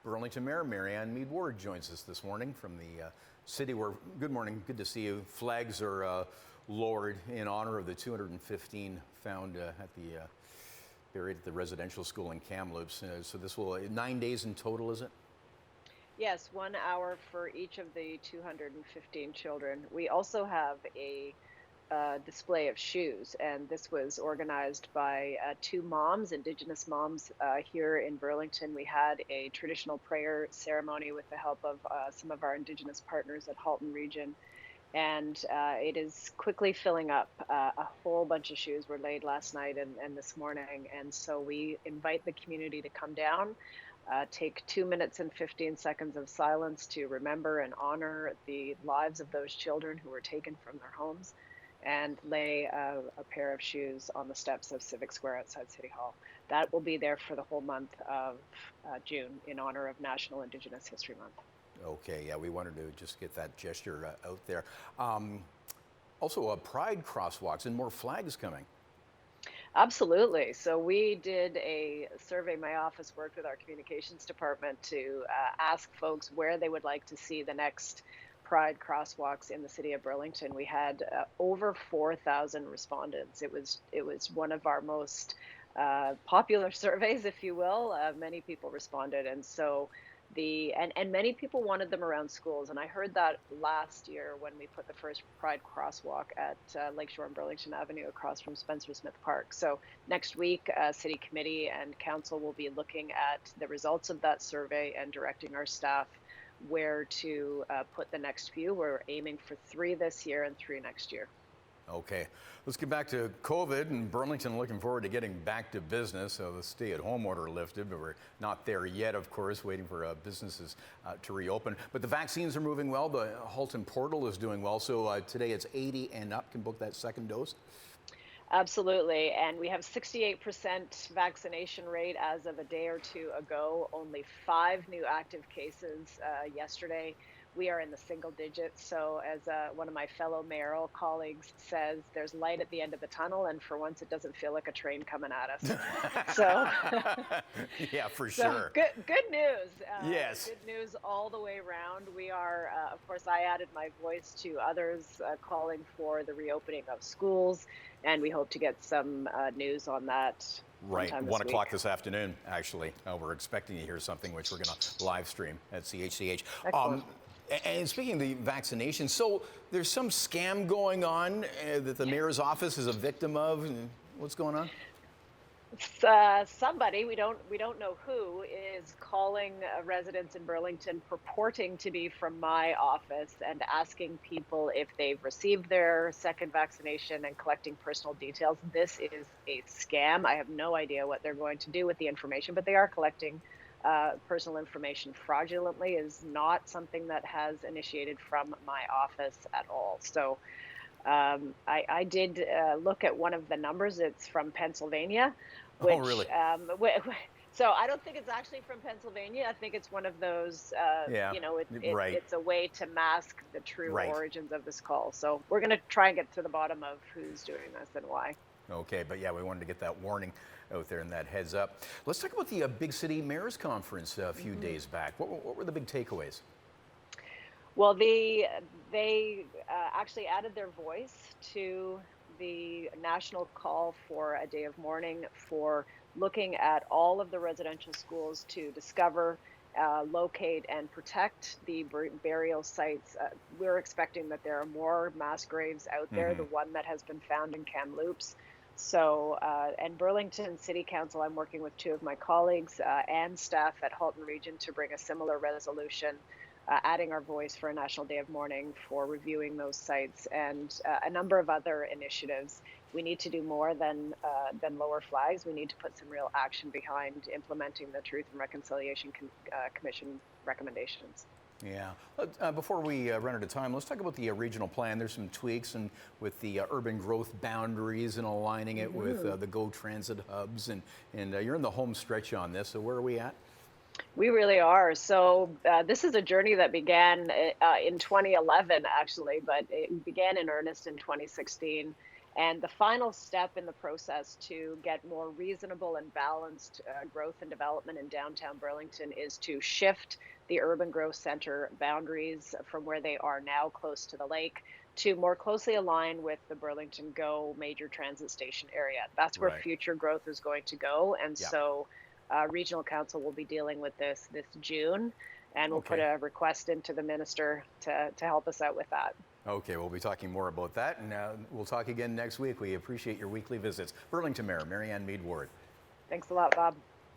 Burlington Mayor Marianne Meed Ward joins us this morning from the city where, good morning, good to see you. Flags are lowered in honor of the 215 found buried at the residential school in Kamloops. So this will, 9 days in total, is it? Yes, 1 hour for each of the 215 children. We also have a display of shoes, and this was organized by two moms, Indigenous moms here in Burlington. We had a traditional prayer ceremony with the help of some of our Indigenous partners at Halton Region, and it is quickly filling up. A whole bunch of shoes were laid last night and this morning, and so we invite the community to come down. Take 2 minutes and 15 seconds of silence to remember and honor the lives of those children who were taken from their homes, and lay a pair of shoes on the steps of Civic Square outside City Hall. That will be there for the whole month of June in honor of National Indigenous History Month. Okay, yeah, we wanted to just get that gesture out there. Also, pride crosswalks and more flags coming. Absolutely. So we did a survey. My office worked with our communications department to ask folks where they would like to see the next Pride crosswalks in the city of Burlington. We had over 4,000 respondents. It was one of our most popular surveys, if you will. Many people responded, and so and many people wanted them around schools. And I heard that last year when we put the first Pride crosswalk at Lakeshore and Burlington Avenue across from Spencer Smith Park. So next week, City Committee and Council will be looking at the results of that survey and directing our staff where to put the next few. We're aiming for 3 this year and 3 next year. Okay, let's get back to COVID, and Burlington looking forward to getting back to business. So the stay-at-home order lifted, but we're not there yet, of course, waiting for businesses to reopen. But the vaccines are moving well. The Halton portal is doing well. So today it's 80 and up can book that second dose. Absolutely, and we have 68% vaccination rate as of a day or two ago. Only 5 new active cases yesterday. We are in the single digits. So as one of my fellow mayoral colleagues says, there's light at the end of the tunnel, and for once it doesn't feel like a train coming at us. So yeah, for sure. Good news. Yes. Good news all the way around. We are, of course, I added my voice to others calling for the reopening of schools, and we hope to get some news on that. Right, 1 o'clock this afternoon, actually. We're expecting to hear something which we're going to live stream at CHCH. And speaking of the vaccination, so there's some scam going on that the mayor's office is a victim of. What's going on? Somebody, we don't know who, is calling residents in Burlington purporting to be from my office and asking people if they've received their second vaccination and collecting personal details. This is a scam. I have no idea what they're going to do with the information, but they are collecting personal information fraudulently. Is not something that has initiated from my office at all. So I did look at one of the numbers. It's from Pennsylvania. Which, oh, really? So I don't think it's actually from Pennsylvania. I think it's one of those, it's a way to mask the true origins of this call. So we're going to try and get to the bottom of who's doing this and why. Okay, but yeah, we wanted to get that warning out there and that heads up. Let's talk about the Big City Mayors Conference a few days back. What were the big takeaways? Well, they actually added their voice to the national call for a day of mourning for looking at all of the residential schools to discover, locate, and protect the burial sites. We're expecting that there are more mass graves out there, the one that has been found in Kamloops. So, and Burlington City Council, I'm working with 2 of my colleagues and staff at Halton Region to bring a similar resolution, adding our voice for a National Day of Mourning for reviewing those sites, and a number of other initiatives. We need to do more than lower flags. We need to put some real action behind implementing the Truth and Reconciliation Commission recommendations. Yeah. Before we run out of time, let's talk about the regional plan. There's some tweaks and with the urban growth boundaries and aligning it with the GO Transit hubs. And you're in the home stretch on this. So where are we at? We really are. So this is a journey that began in 2011, actually, but it began in earnest in 2016. And the final step in the process to get more reasonable and balanced growth and development in downtown Burlington is to shift the urban growth center boundaries from where they are now, close to the lake, to more closely align with the Burlington Go major transit station area. That's where Right. future growth is going to go. And Yeah. so Regional Council will be dealing with this June, and we'll put Okay. a request into the minister to help us out with that. Okay, we'll be talking more about that, and we'll talk again next week. We appreciate your weekly visits. Burlington Mayor Marianne Meed Ward. Thanks a lot, Bob.